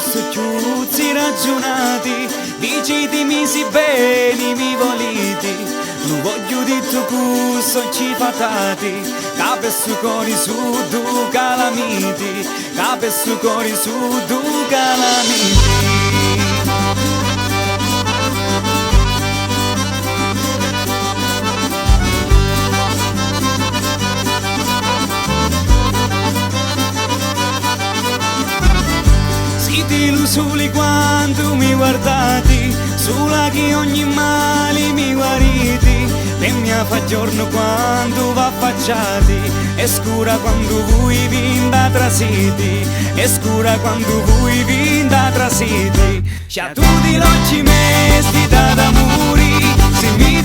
so chiuzzi ragionati, dici di misi bene mi voliti, non voglio di tu gusto ci patati, cape su cori su du calamiti, cape su cori su du calamiti. Siete soli quando mi guardate, sola che ogni male mi guariti, e mi fa giorno quando va affacciati, è scura quando voi vinda trasiti, è scura quando voi vinda trasiti, c'ha tutti l'occhi mesti da muri, se mi